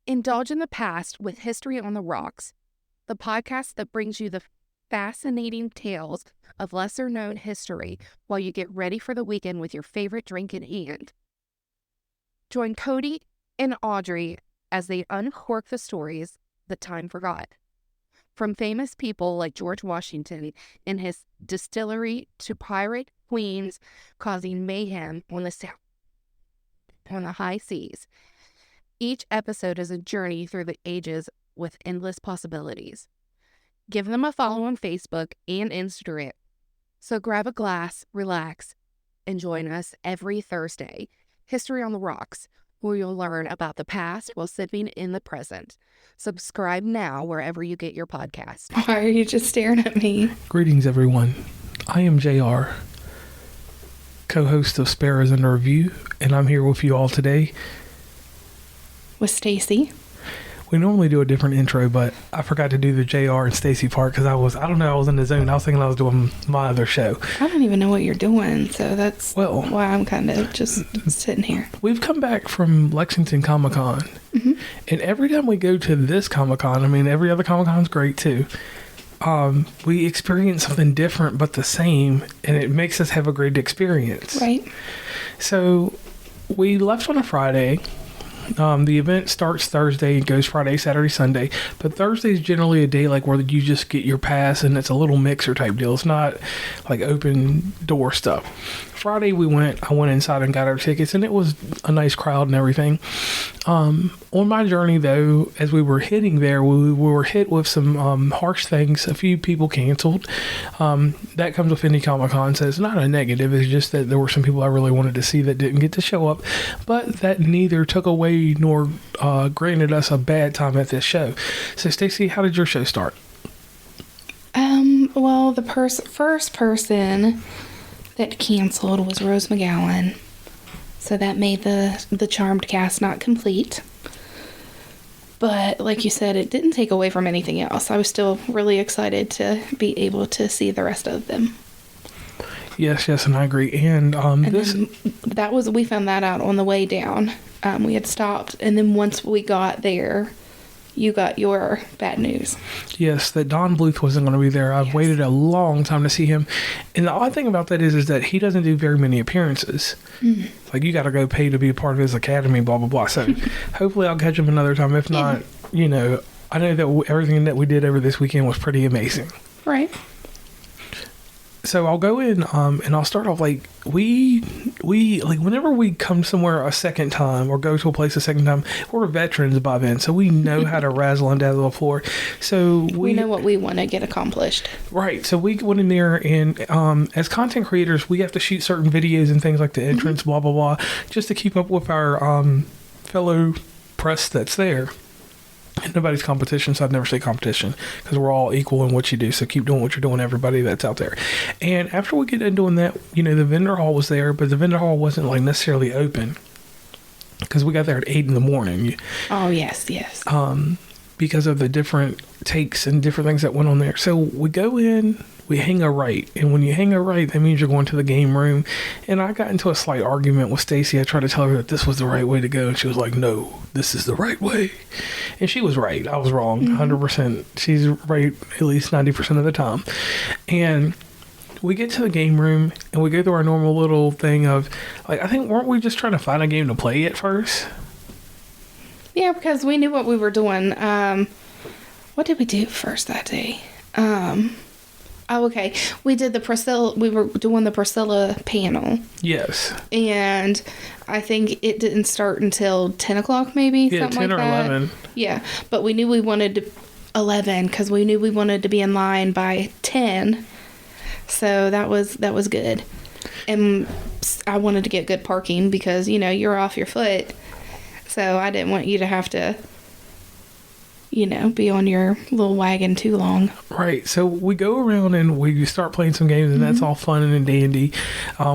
Indulge in the past with History on the Rocks, the podcast that brings you the fascinating tales of lesser-known history while you get ready for the weekend with your favorite drink in hand. Join Cody and Audrey as they uncork the stories that time forgot. From famous people like George Washington and his distillery to pirate queens causing mayhem on the high seas. Each episode is a journey through the ages with endless possibilities. Give them a follow on Facebook and Instagram. So grab a glass, relax, and join us every Thursday. History on the Rocks, where you'll learn about the past while sipping in the present. Subscribe now wherever you get your podcast. Why are you just staring at me? Greetings, everyone. I am JR, co-host of Sparrows Under Review, and I'm here with you all today. With Stacey. We normally do a different intro, but I forgot to do the JR and Stacey part because I was in the zone. I was thinking I was doing my other show. I don't even know what you're doing, so that's why I'm kind of just sitting here. We've come back from Lexington ComicCon, and every time we go to this Comic-Con, I mean, every other Comic-Con's great too, we experience something different but the same, and it makes us have a great experience. Right. So we left on a Friday. The event starts Thursday and goes Friday, Saturday, Sunday. But Thursday is generally a day like where you just get your pass and it's a little mixer type deal. It's not like open door stuff. Friday I went inside and got our tickets, and it was a nice crowd and everything. On my journey though, as we were hitting there, we were hit with some harsh things. A few people canceled. That comes with any Comic-Con, so it's not a negative. It's just that there were some people I really wanted to see that didn't get to show up, but that neither took away nor granted us a bad time at this show. So Stacey, how did your show start? Well, the first person that canceled was Rose McGowan, so that made the Charmed cast not complete. But like you said, it didn't take away from anything else. I was still really excited to be able to see the rest of them. Yes, and I agree. And we found that out on the way down. We had stopped, and then once we got there, you got your bad news. Yes, that Don Bluth wasn't going to be there. I've waited a long time to see him. And the odd thing about that is that he doesn't do very many appearances. Like, you got to go pay to be a part of his academy, blah, blah, blah. So hopefully I'll catch him another time. If not, I know that everything that we did over this weekend was pretty amazing. Right. So I'll go in and I'll start off like we like whenever we come somewhere a second time or go to a place a second time, we're veterans by then, so we know how to razzle and dazzle the floor. So we know what we want to get accomplished. Right. So we went in there, and as content creators, we have to shoot certain videos and things like the entrance, blah blah blah, just to keep up with our fellow press that's there. Nobody's competition, so I'd never say competition because we're all equal in what you do. So keep doing what you're doing, everybody that's out there. And after we get done doing that, the vendor hall was there, but the vendor hall wasn't like necessarily open because we got there at 8 a.m. Oh, yes. Because of the different takes and different things that went on there. So we go in, we hang a right. And when you hang a right, that means you're going to the game room. And I got into a slight argument with Stacey. I tried to tell her that this was the right way to go. And she was like, no, this is the right way. And she was right. I was wrong, 100%. She's right at least 90% of the time. And we get to the game room and we go through our normal little thing of, like, I think, weren't we just trying to find a game to play at first? Yeah, because we knew what we were doing. What did we do first that day? Okay. We did we were doing the Priscilla panel. Yes. And I think it didn't start until 10 o'clock maybe, yeah, something 10 like or that. 11. Yeah, but we knew we wanted to 11 because we knew we wanted to be in line by 10. So that was good. And I wanted to get good parking because, you're off your foot. So I didn't want you to have to, be on your little wagon too long. Right. So we go around and we start playing some games, and that's all fun and dandy.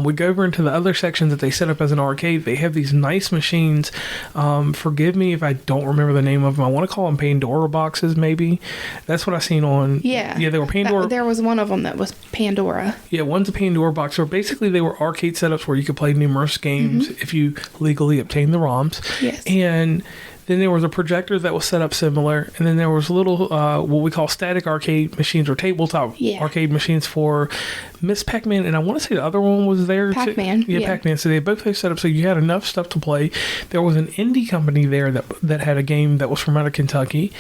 We go over into the other sections that they set up as an arcade. They have these nice machines. Forgive me if I don't remember the name of them. I want to call them Pandora boxes, maybe. That's what I seen on. Yeah. Yeah, they were Pandora. There was one of them that was Pandora. Yeah, one's a Pandora box. So basically, they were arcade setups where you could play numerous games if you legally obtain the ROMs. Yes. And Then there was a projector that was set up similar, and then there was little what we call static arcade machines or tabletop arcade machines for Miss Pac-Man, and I want to say the other one was there Pac-Man. too. Yeah, Pac-Man. So they both had set up so you had enough stuff to play. There was an indie company there that had a game that was from out of Kentucky.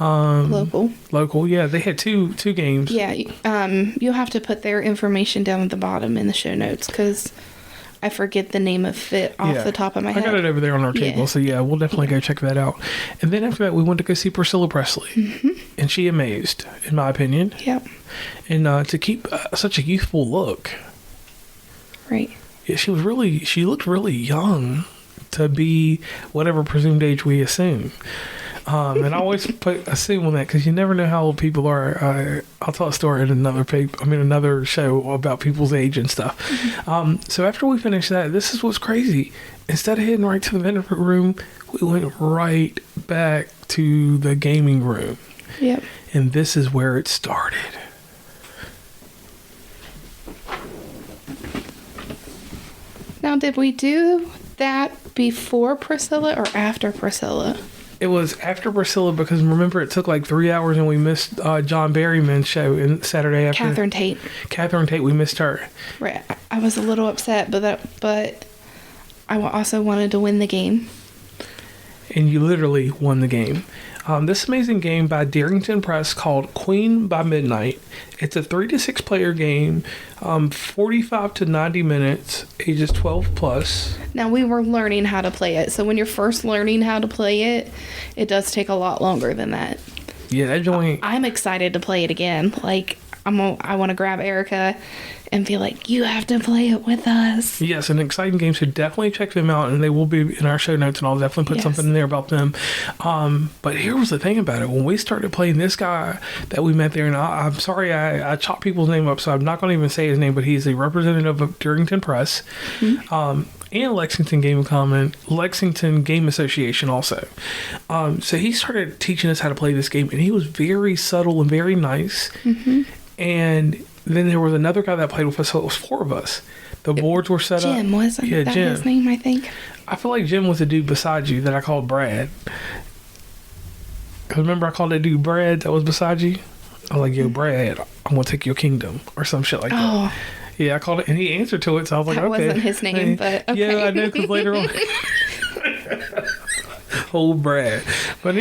Local. Yeah, they had two games. Yeah, you'll have to put their information down at the bottom in the show notes because I forget the name of it off the top of my head. I got it over there on our table, so we'll definitely go check that out. And then after that, we went to go see Priscilla Presley, and she amazed, in my opinion. Yep. And to keep such a youthful look. Right. Yeah, she looked really young to be whatever presumed age we assume. And I always assume on that because you never know how old people are. I'll tell a story in another show about people's age and stuff. So after we finished that, this is what's crazy. Instead of heading right to the vendor room, we went right back to the gaming room. Yep. And this is where it started. Now, did we do that before Priscilla or after Priscilla? It was after Priscilla because remember it took like 3 hours and we missed John Berryman's show in Saturday after. Catherine Tate, we missed her. Right. I was a little upset, but I also wanted to win the game. And you literally won the game. This amazing game by Darrington Press called Queen by Midnight. It's a 3 to 6 player game, 45 to 90 minutes, ages 12 plus. Now, we were learning how to play it. So when you're first learning how to play it, it does take a lot longer than that. Yeah, that joint. I'm excited to play it again. Like, I want to grab Erica and be like, you have to play it with us. Yes, an exciting game, so definitely check them out, and they will be in our show notes, and I'll definitely put something in there about them. But here was the thing about it. When we started playing, this guy that we met there, and I'm sorry I chopped people's name up, so I'm not going to even say his name, but he's a representative of Darrington Press. And Lexington Lexington Game Association also. So he started teaching us how to play this game, and he was very subtle and very nice. And then there was another guy that played with us, so it was 4 of us. The boards were set up. Jim, wasn't that Jim. His name, I think? I feel like Jim was the dude beside you that I called Brad. Because remember I called that dude Brad that was beside you? I was like, yo, Brad, I'm going to take your kingdom, or some shit like that. Yeah, I called it, and he answered to it, so I was like, that okay. That wasn't his name, but okay. Yeah, I know, because later on... Old Brad. But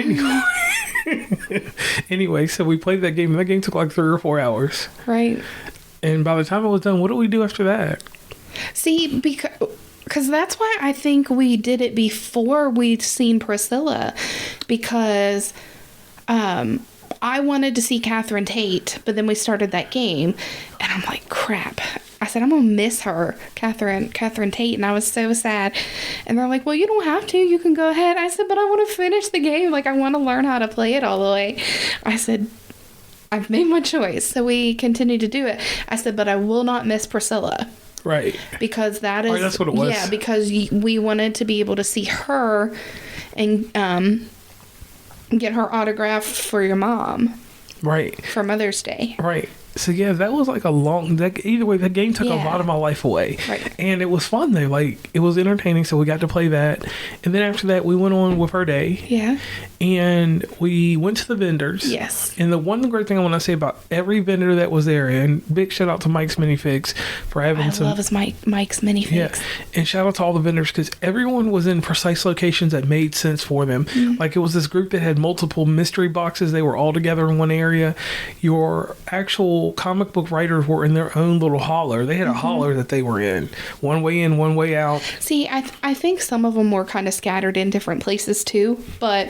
anyway, so we played that game, and that game took like 3 or 4 hours. Right. And by the time it was done, what did we do after that? See, because that's why I think we did it before we'd seen Priscilla, because I wanted to see Catherine Tate, but then we started that game, and I'm like, crap. I said, I'm going to miss her, Catherine Tate, and I was so sad. And they're like, well, you don't have to. You can go ahead. I said, but I want to finish the game. Like, I want to learn how to play it all the way. I said, I've made my choice. So we continued to do it. I said, but I will not miss Priscilla. Right. Because that is... that's what it was. Yeah, because we wanted to be able to see her and get her autograph for your mom. Right. For Mother's Day. Right. So yeah, that was like either way, that game took a lot of my life away. Right. And it was fun though. Like, it was entertaining, so we got to play that. And then after that, we went on with our day. Yeah. And we went to the vendors. Yes. And the one great thing I want to say about every vendor that was there, and big shout out to Mike's Minifix for having I love his Mike's Minifix. Yeah. And shout out to all the vendors, because everyone was in precise locations that made sense for them. Like, it was this group that had multiple mystery boxes. They were all together in one area. Your actual comic book writers were in their own little holler. They had a holler that they were in. One way in, one way out. See, I think some of them were kind of scattered in different places too, but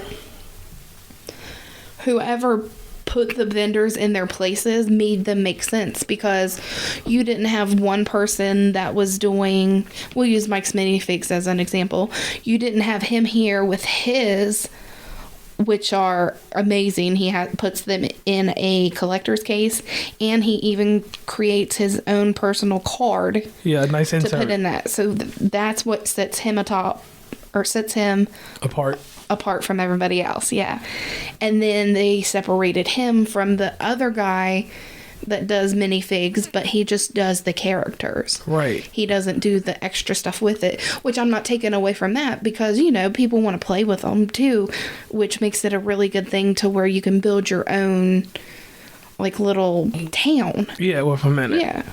whoever put the vendors in their places made them make sense, because you didn't have one person that was doing, we'll use Mike's Minifix as an example. You didn't have him here with his, which are amazing. He puts them in a collector's case, and he even creates his own personal card. Yeah, nice insert. To put in that. So that's what sets him apart from everybody else. Yeah. And then they separated him from the other guy that does minifigs, but he just does the characters. Right. He doesn't do the extra stuff with it, which I'm not taking away from that because, people want to play with them too, which makes it a really good thing to where you can build your own little town. Yeah, with a minute. Yeah.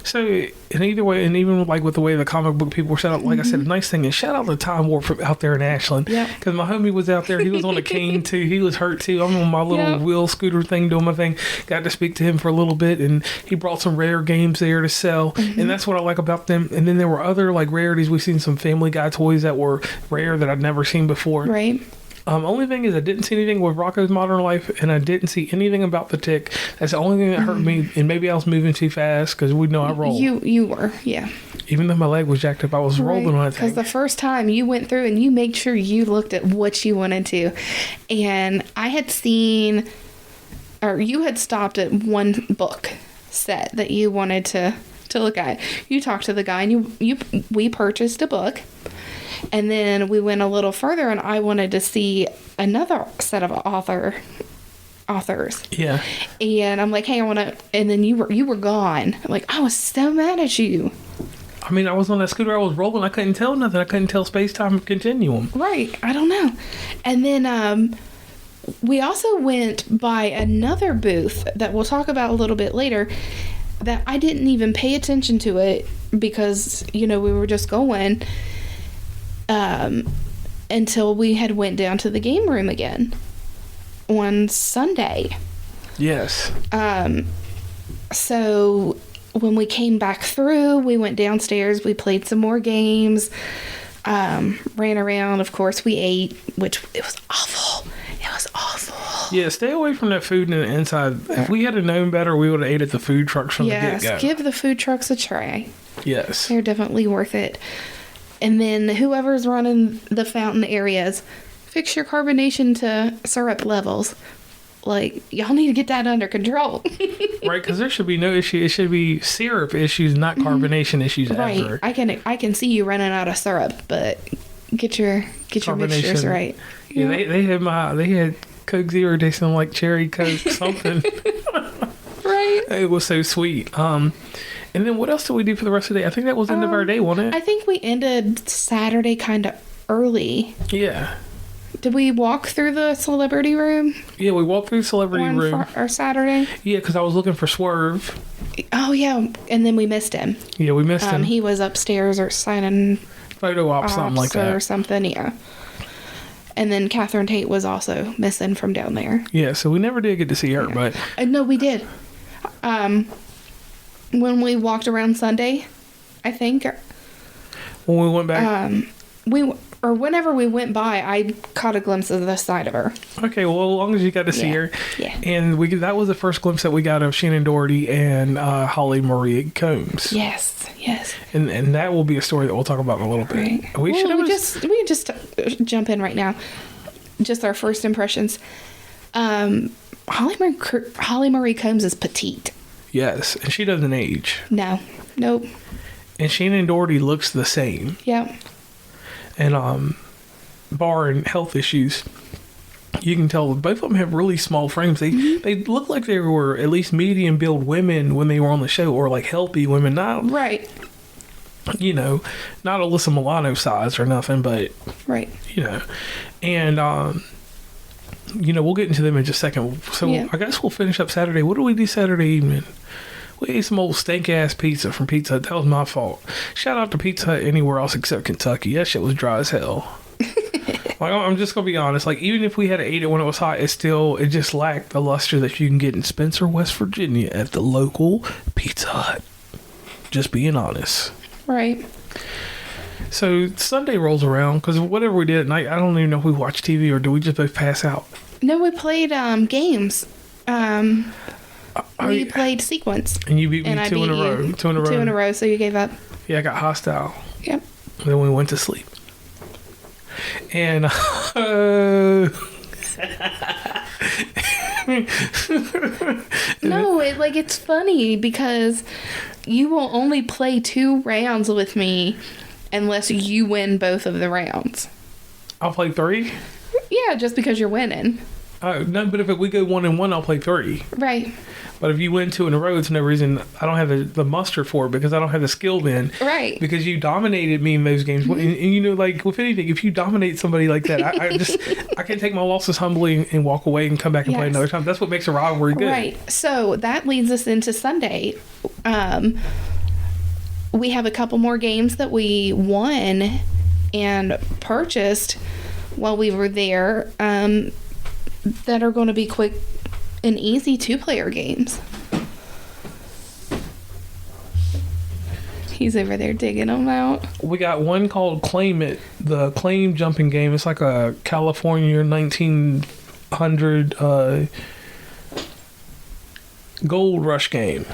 So, in either way, and even with the way the comic book people were set up, like I said, the nice thing is shout out to Time Warp out there in Ashland. Yeah. Because my homie was out there. He was on a cane too. He was hurt too. I'm on my little wheel scooter thing doing my thing. Got to speak to him for a little bit, and he brought some rare games there to sell. And that's what I like about them. And then there were other rarities. We've seen some Family Guy toys that were rare that I'd never seen before. Right. Only thing is I didn't see anything with Rocco's Modern Life, and I didn't see anything about the Tick. That's the only thing that hurt me, and maybe I was moving too fast because we know I roll. You were, yeah. Even though my leg was jacked up, I was rolling on it. Because the first time you went through and you made sure you looked at what you wanted to, and I had seen, or you had stopped at one book set that you wanted to look at. You talked to the guy, and we purchased a book. And then we went a little further, and I wanted to see another set of authors. Yeah. And I'm like, hey, I want to. And then you were gone. I was so mad at you. I mean, I was on that scooter. I was rolling. I couldn't tell nothing. I couldn't tell space-time continuum. Right. I don't know. And then we also went by another booth that we'll talk about a little bit later that I didn't even pay attention to it because, we were just going. Until we had went down to the game room again on Sunday. Yes. So when we came back through, we went downstairs, we played some more games, ran around. Of course, we ate, which it was awful. It was awful. Yeah, stay away from that food in the inside. If we had known better, we would have ate at the food trucks from the get-go. Yes, give the food trucks a try. Yes. They're definitely worth it. And then whoever's running the fountain areas, fix your carbonation to syrup levels. Y'all need to get that under control. Right, because there should be no issue. It should be syrup issues, not carbonation issues ever. I can see you running out of syrup, but get your mixtures right. Yeah, they had Coke Zero tasting like cherry Coke something. Right. It was so sweet. And then what else did we do for the rest of the day? I think that was the end of our day, wasn't it? I think we ended Saturday kind of early. Yeah. Did we walk through the celebrity room? Yeah, we walked through the celebrity room. Or Saturday? Yeah, because I was looking for Swerve. Oh, yeah. And then we missed him. Yeah, we missed him. He was upstairs or signing photo op, something like that. Or something, yeah. And then Catherine Tate was also missing from down there. Yeah, so we never did get to see her, but... No, we did. When we walked around Sunday, I think. When we went back? Whenever we went by, I caught a glimpse of the side of her. Okay, well, as long as you got to see her. Yeah. And that was the first glimpse that we got of Shannon Doherty and Holly Marie Combs. Yes. And that will be a story that we'll talk about in a little bit. Right. We can just jump in right now. Just our first impressions. Holly Marie Combs is petite. Yes, and she doesn't age. No. Nope. And Shannon Doherty looks the same. Yep. And barring health issues, you can tell both of them have really small frames. They look like they were at least medium build women when they were on the show, or healthy women. Not right. Not Alyssa Milano size or nothing, but right. And we'll get into them in just a second. So I guess we'll finish up Saturday. What do we do Saturday evening? We ate some old stank-ass pizza from Pizza Hut. That was my fault. Shout out to Pizza Hut anywhere else except Kentucky. That shit was dry as hell. I'm just going to be honest. Even if we had ate it when it was hot, it just lacked the luster that you can get in Spencer, West Virginia at the local Pizza Hut. Just being honest. Right. So Sunday rolls around, because whatever we did at night, I don't even know if we watched TV or do we just both pass out? No, we played games. We played Sequence. And you beat me two in a row. Two in a row, so you gave up. Yeah, I got hostile. Yep. Then we went to sleep. And no, it's funny because you will only play 2 rounds with me unless you win both of the rounds. I'll play 3? Yeah, just because you're winning. Oh, no, but if we go 1-1, I'll play 3. Right. But if you win 2 in a row, it's no reason. I don't have the muster for it because I don't have the skill then. Right. Because you dominated me in those games. And you know, like, with anything, if you dominate somebody like that, I can take my losses humbly and walk away and come back and play another time. That's what makes a rivalry good. Right. So that leads us into Sunday. We have a couple more games that we won and purchased while we were there that are going to be quick and easy 2-player games. He's over there digging them out. We got one called Claim It, the claim jumping game. It's like a California 1900 gold rush game.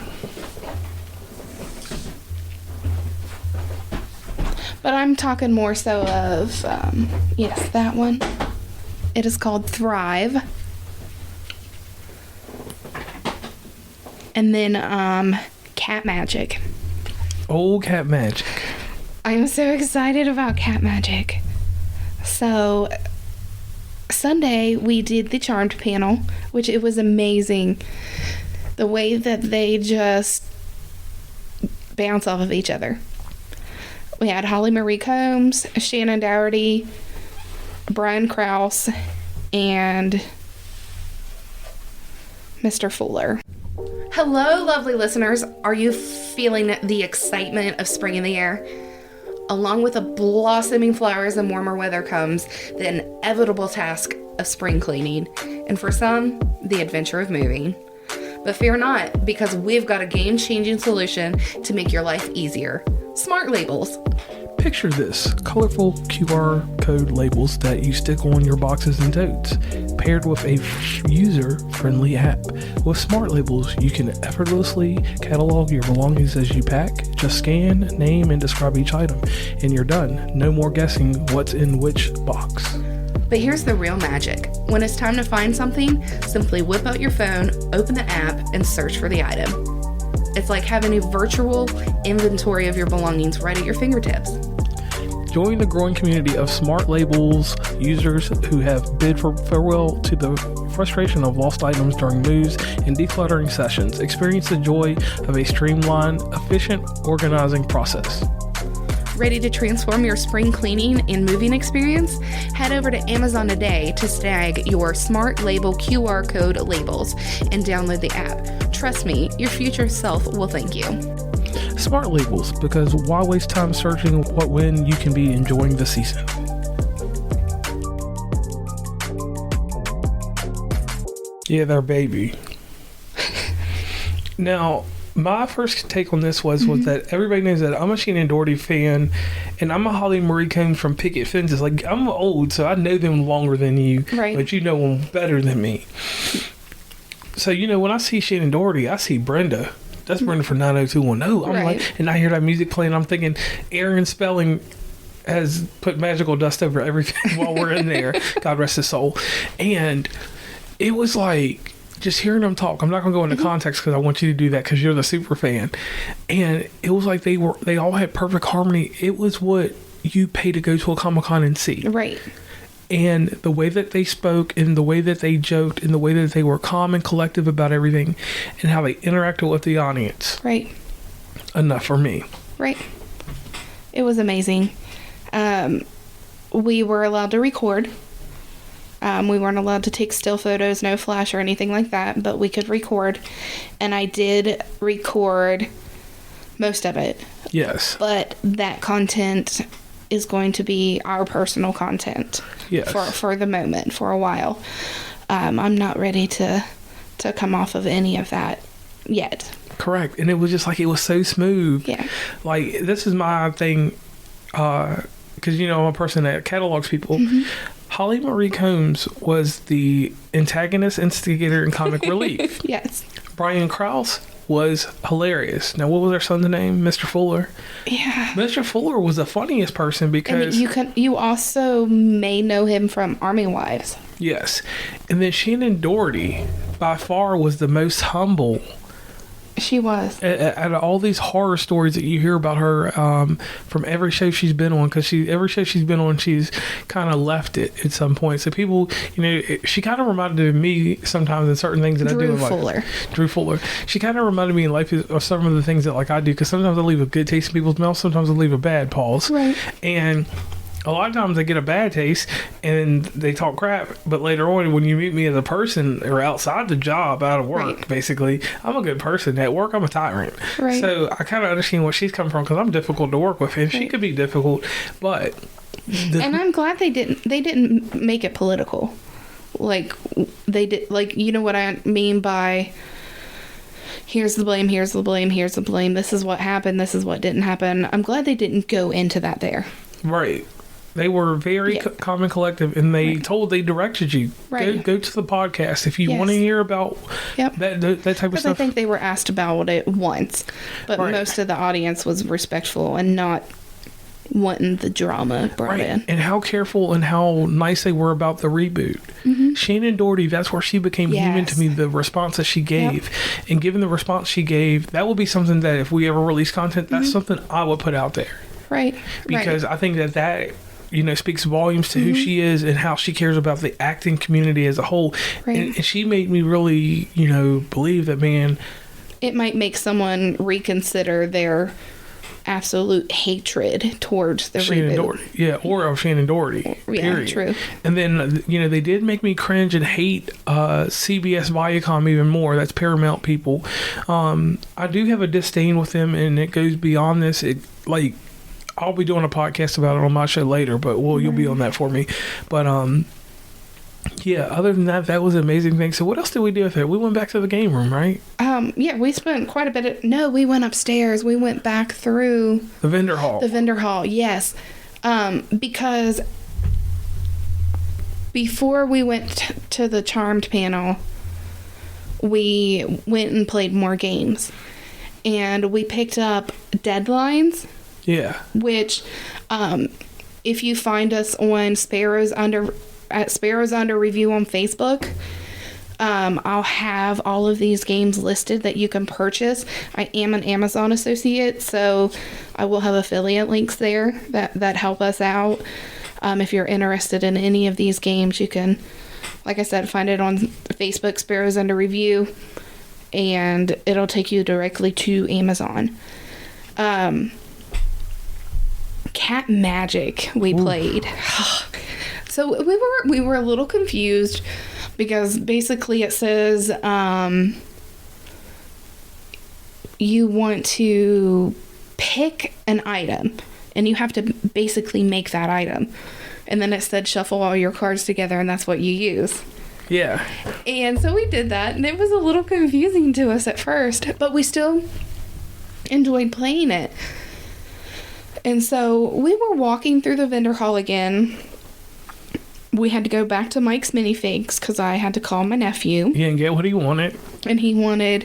But I'm talking more so of, yes, that one. It is called Thrive. And then Cat Magic. Old Cat Magic. I'm so excited about Cat Magic. So Sunday we did the Charmed panel, which it was amazing. The way that they just bounce off of each other. We had Holly Marie Combs, Shannon Dougherty, Brian Krause, and Mr. Fuller. Hello, lovely listeners. Are you feeling the excitement of spring in the air? Along with the blossoming flowers and warmer weather comes the inevitable task of spring cleaning, and for some, the adventure of moving. But fear not, because we've got a game-changing solution to make your life easier. Smart Labels. Picture this, colorful QR code labels that you stick on your boxes and totes, paired with a user-friendly app. With Smart Labels, you can effortlessly catalog your belongings as you pack. Just scan, name, and describe each item, and you're done. No more guessing what's in which box. But here's the real magic. When it's time to find something, simply whip out your phone, open the app, and search for the item. It's like having a virtual inventory of your belongings right at your fingertips. Join the growing community of Smart Labels users who have bid farewell to the frustration of lost items during moves and decluttering sessions. Experience the joy of a streamlined, efficient organizing process. Ready to transform your spring cleaning and moving experience? Head over to Amazon today to snag your Smart Label QR code labels and download the app. Trust me, your future self will thank you. Smart Labels, because why waste time searching what when you can be enjoying the season? Yeah, they're baby. Now, my first take on this was that everybody knows that I'm a Shannon Doherty fan, and I'm a Holly Marie Combs from Picket Fences. Like, I'm old, so I know them longer than you, right? But you know them better than me. So, you know, when I see Shannon Doherty, I see Brenda. That's Brenda from 90210. I'm like, and I hear that music playing, I'm thinking Aaron Spelling has put magical dust over everything while we're in there. God rest his soul. And it was like, just hearing them talk, I'm not going to go into context because I want you to do that because you're the super fan. And it was like they all had perfect harmony. It was what you pay to go to a Comic-Con and see. Right. And the way that they spoke and the way that they joked and the way that they were calm and collective about everything and how they interacted with the audience. Right. Enough for me. Right. It was amazing. We were allowed to record. We weren't allowed to take still photos, no flash or anything like that, but we could record. And I did record most of it. Yes. But that content is going to be our personal content. Yes. For the moment, for a while. I'm not ready to come off of any of that yet. Correct. And it was just like, it was so smooth. Yeah. Like, this is my thing, because, you know, I'm a person that catalogs people. Holly Marie Combs was the antagonist, instigator, and comic relief. Yes. Brian Krause was hilarious. Now, what was their son's name? Mr. Fuller? Yeah. Mr. Fuller was the funniest person because... And you also may know him from Army Wives. Yes. And then Shannon Doherty, by far, was the most humble She was. Out of all these horror stories that you hear about her from every show she's been on, because every show she's been on, she's kind of left it at some point. So people, she kind of reminded me sometimes in certain things that I do. Drew Fuller. She kind of reminded me in life of some of the things that I do, because sometimes I leave a good taste in people's mouth, sometimes I leave a bad pause. Right. And a lot of times they get a bad taste and they talk crap, but later on when you meet me as a person or outside the job, out of work, basically, I'm a good person. At work, I'm a tyrant. Right. So I kind of understand where she's coming from, because I'm difficult to work with, and she could be difficult, but... and I'm glad they didn't make it political. Like, they did, you know what I mean by... Here's the blame, here's the blame, here's the blame. This is what happened, this is what didn't happen. I'm glad they didn't go into that there. Right. They were very calm and collective, and they directed you. Right. Go to the podcast if you want to hear about that type of stuff. I think they were asked about it once, but most of the audience was respectful and not wanting the drama brought in. And how careful and how nice they were about the reboot. Mm-hmm. Shannon Doherty, that's where she became human to me, the response that she gave. And given the response she gave, that would be something that if we ever release content, that's something I would put out there. Right. Because I think that speaks volumes to who she is and how she cares about the acting community as a whole. Right. And she made me really, believe that, man... It might make someone reconsider their absolute hatred towards the Shannon reboot. Doherty. Yeah, or Shannon Doherty. Yeah, true. And then, they did make me cringe and hate CBS Viacom even more. That's Paramount people. I do have a disdain with them, and it goes beyond this. I'll be doing a podcast about it on my show later, but you'll be on that for me. But other than that was an amazing thing. So what else did we do with it? We went back to the game room, right? We spent quite a bit we went upstairs. We went back through the vendor hall. Yes. Because before we went to the Charmed panel, we went and played more games. And we picked up Deadlines. Yeah. Which, if you find us on Sparrows Under Review on Facebook, I'll have all of these games listed that you can purchase. I am an Amazon associate, so I will have affiliate links there that help us out. If you're interested in any of these games, you can, like I said, find it on Facebook, Sparrows Under Review, and it'll take you directly to Amazon. Cat Magic we played. So we were a little confused because basically it says you want to pick an item and you have to basically make that item. And then it said shuffle all your cards together and that's what you use. Yeah. And so we did that, and it was a little confusing to us at first, but we still enjoyed playing it. And so we were walking through the vendor hall again. We had to go back to Mike's minifigs because I had to call my nephew. He didn't get what he wanted. And he wanted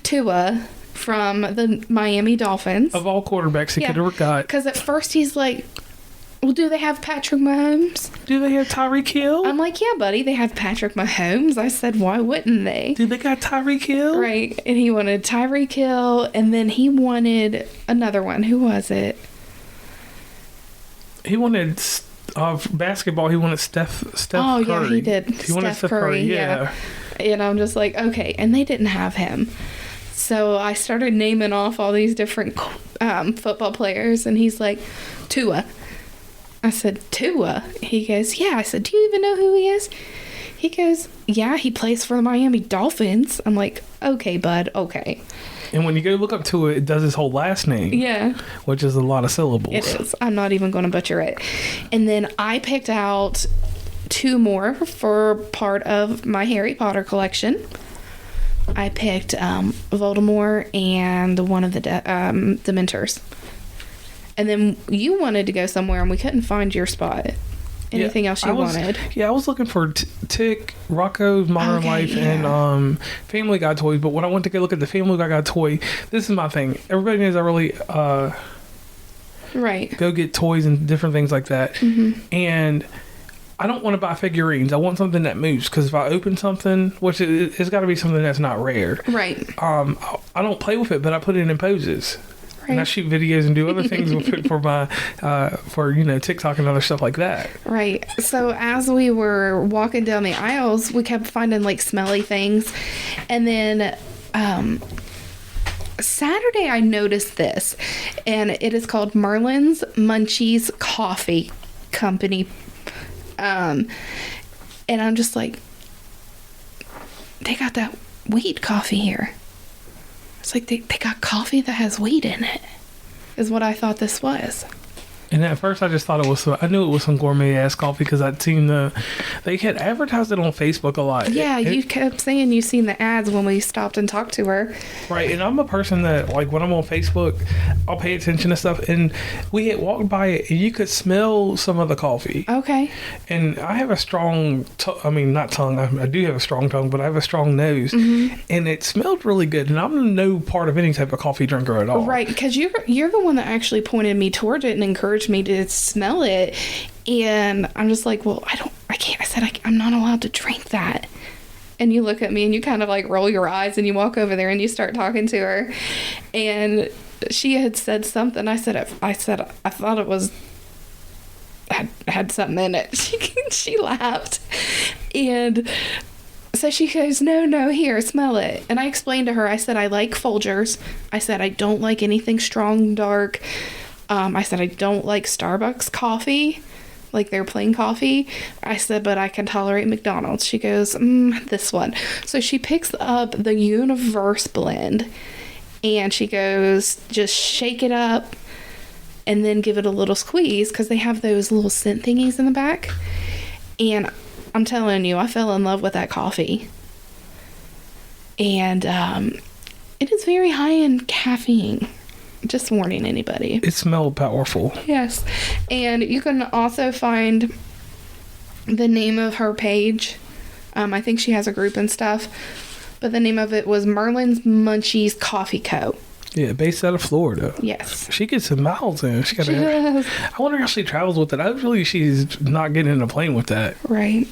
Tua from the Miami Dolphins. Of all quarterbacks he could have got. Because at first he's like, well, do they have Patrick Mahomes? Do they have Tyreek Hill? I'm like, yeah, buddy, they have Patrick Mahomes. I said, why wouldn't they? Do they got Tyreek Hill? Right. And he wanted Tyreek Hill, and then he wanted another one. Who was it? He wanted basketball. He wanted Steph Curry. Oh, yeah, he did. He wanted Steph Curry, yeah. And I'm just like, okay. And they didn't have him. So I started naming off all these different football players, and he's like, Tua. I said, Tua? He goes, yeah. I said, do you even know who he is? He goes, yeah, he plays for the Miami Dolphins. I'm like, okay, bud, okay. And when you go look up Tua, it does his whole last name. Yeah. Which is a lot of syllables. It is. I'm not even going to butcher it. And then I picked out 2 more for part of my Harry Potter collection. I picked Voldemort and one of the Dementors. And then you wanted to go somewhere and we couldn't find your spot. Anything else you wanted? Yeah, I was looking for Tick, Rocco's Modern Life, and Family Guy toys. But when I went to go look at the Family Guy toy, this is my thing. Everybody knows I really go get toys and different things like that. Mm-hmm. And I don't want to buy figurines. I want something that moves, because if I open something, which it's got to be something that's not rare. Right. I don't play with it, but I put it in poses. Right. And I shoot videos and do other things with it for my, for, you know, TikTok and other stuff like that. Right. So as we were walking down the aisles, we kept finding like smelly things. And then Saturday I noticed this, and it is called Merlin's Munchies Coffee Company. And I'm just like, they got that wheat coffee here. It's like they got coffee that has wheat in it, is what I thought this was. And at first, I just thought it was. I knew it was some gourmet ass coffee because I'd seen they had advertised it on Facebook a lot. Yeah, you kept saying you seen the ads when we stopped and talked to her. Right, and I'm a person that, like, when I'm on Facebook, I'll pay attention to stuff. And we had walked by it, and you could smell some of the coffee. Okay. And I have a strong, not tongue. I do have a strong tongue, but I have a strong nose, and it smelled really good. And I'm no part of any type of coffee drinker at all. Right, because you're the one that actually pointed me towards it and encouraged me to smell it, and I'm just like, well, I can't. I said I'm not allowed to drink that. And you look at me and you kind of like roll your eyes and you walk over there and you start talking to her, and she had said something. I said I thought it was had something in it. She laughed, and so she goes, no, here, smell it. And I explained to her, I said I like Folgers. I said I don't like anything strong, dark. I said, I don't like Starbucks coffee, like their plain coffee. I said, but I can tolerate McDonald's. She goes, this one. So she picks up the Universe blend, and she goes, just shake it up and then give it a little squeeze, because they have those little scent thingies in the back. And I'm telling you, I fell in love with that coffee. And it is very high in caffeine. Just warning anybody. It smelled powerful. Yes. And you can also find the name of her page. I think she has a group and stuff. But the name of it was Merlin's Munchies Coffee Co. Yeah, based out of Florida. Yes. She gets some miles in. She does. I wonder how she travels with it. I believe she's not getting in a plane with that. Right.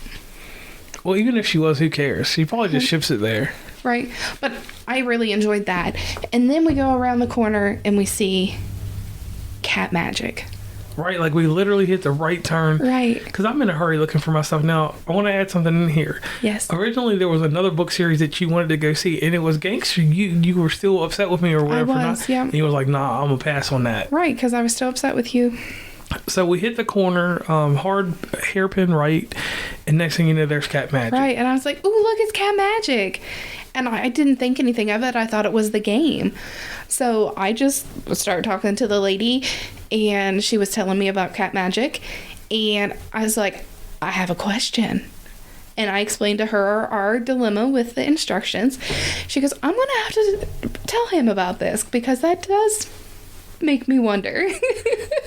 Well, even if she was, who cares? She probably just ships it there. Right. But I really enjoyed that. And then we go around the corner and we see Cat Magic. Right, like we literally hit the right turn. Right. Because I'm in a hurry looking for my stuff. Now, I want to add something in here. Yes. Originally, there was another book series that you wanted to go see, and it was Gangster. You were still upset with me or whatever. I was, yeah. And you was like, nah, I'm going to pass on that. Right, because I was still upset with you. So we hit the corner, hard hairpin right, and next thing you know, there's Cat Magic. Right, and I was like, ooh, look, it's Cat Magic. And I didn't think anything of it. I thought it was the game. So I just started talking to the lady, and she was telling me about Cat Magic. And I was like, I have a question. And I explained to her our dilemma with the instructions. She goes, I'm going to have to tell him about this, because that does make me wonder.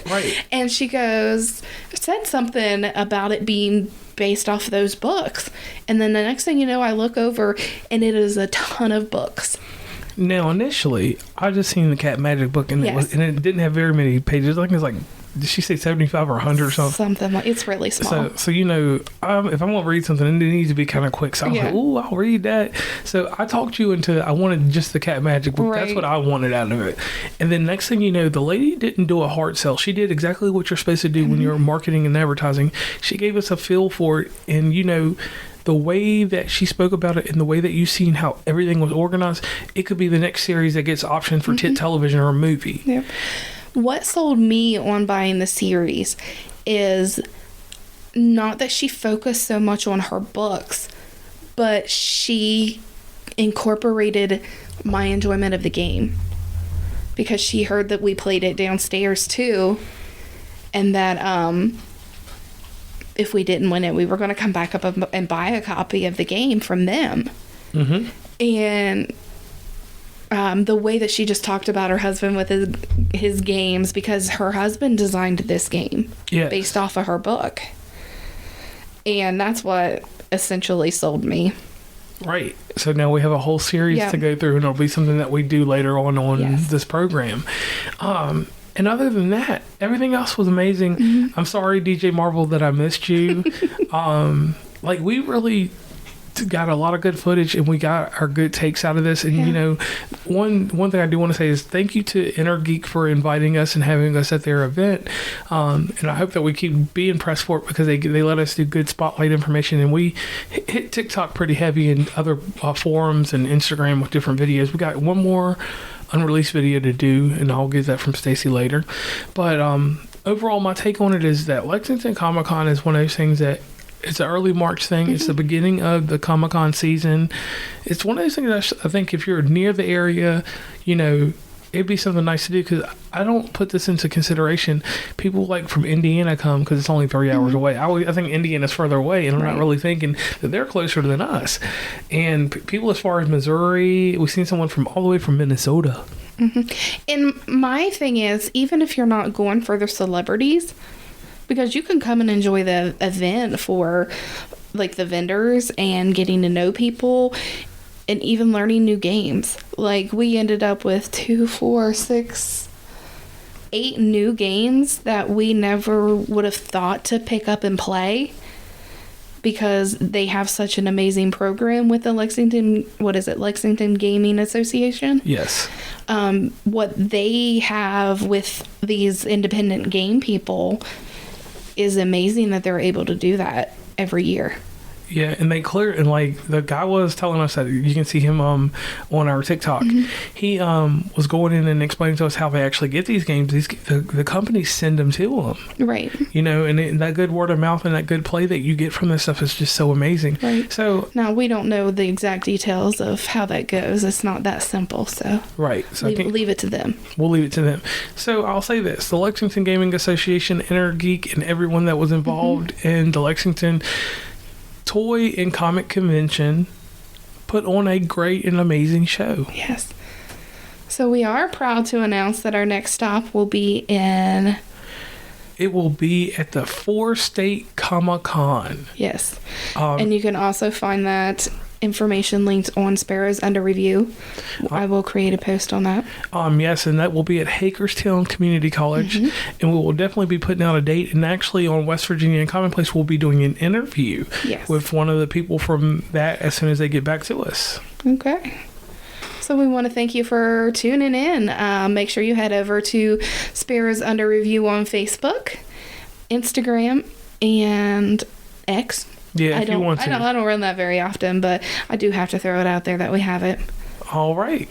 Right. And she goes, said something about it being based off those books. And then the next thing you know, I look over and it is a ton of books. Now, initially, I just seen the Cat Magic book, and Yes. it didn't have very many pages. I think it was like, did she say 75 or 100 or something? Something like, it's really small. So you know, if I'm going to read something, it needs to be kind of quick. So I was like, ooh, I'll read that. So I talked you into, I wanted just the Cat Magic book. Right. That's what I wanted out of it. And then next thing you know, the lady didn't do a hard sell. She did exactly what you're supposed to do when you're marketing and advertising. She gave us a feel for it. And, you know, the way that she spoke about it and the way that you've seen how everything was organized, it could be the next series that gets optioned for television or a movie. Yep. What sold me on buying the series is not that she focused so much on her books, but she incorporated my enjoyment of the game, because she heard that we played it downstairs too, and that if we didn't win it, we were going to come back up and buy a copy of the game from them. Mm-hmm. And the way that she just talked about her husband with his games, because her husband designed this game based off of her book. And that's what essentially sold me. Right. So now we have a whole series to go through, and it'll be something that we do later on this program. And other than that, everything else was amazing. I'm sorry, DJ Marvel, that I missed you. Like, we really got a lot of good footage, and we got our good takes out of this. And you know, one thing I do want to say is thank you to Inner Geek for inviting us and having us at their event. And I hope that we keep being pressed for it, because they let us do good spotlight information, and we hit TikTok pretty heavy and other forums and Instagram with different videos. We got one more unreleased video to do, and I'll get that from Stacey later. But overall, my take on it is that Lexington Comic Con is one of those things that it's an early March thing. It's the beginning of the Comic Con season. It's one of those things that I think if you're near the area, you know, it'd be something nice to do, because I don't put this into consideration. People like from Indiana come because it's only 3 hours away. I think Indiana's further away, and I'm not really thinking that they're closer than us. And people as far as Missouri, we've seen someone from all the way from Minnesota. And my thing is, even if you're not going for the celebrities, because you can come and enjoy the event for like the vendors and getting to know people and even learning new games. Like, we ended up with 8 new games that we never would have thought to pick up and play, because they have such an amazing program with the Lexington Gaming Association. Yes. What they have with these independent game people is amazing, that they're able to do that every year. Yeah, and they clear, and like the guy was telling us that you can see him on our TikTok. He was going in and explaining to us how they actually get these games. The companies send them to them, right? You know, and that good word of mouth and that good play that you get from this stuff is just so amazing. Right. So now we don't know the exact details of how that goes. It's not that simple. So right. So leave it to them. We'll leave it to them. So I'll say this: the Lexington Gaming Association, Inner Geek, and everyone that was involved in the Lexington Toy and Comic Convention put on a great and amazing show. Yes. So we are proud to announce that our next stop will be at the 4-State Comic Con. Yes. And you can also find that information linked on Sparrows Under Review. I will create a post on that. Yes, and that will be at Hagerstown Community College, and we will definitely be putting out a date. And actually, on West Virginia and Commonplace, we'll be doing an interview with one of the people from that as soon as they get back to us. Okay. So we want to thank you for tuning in. Make sure you head over to Sparrows Under Review on Facebook, Instagram, and X. Yeah, if you want to. I don't run that very often, but I do have to throw it out there that we have it. All right.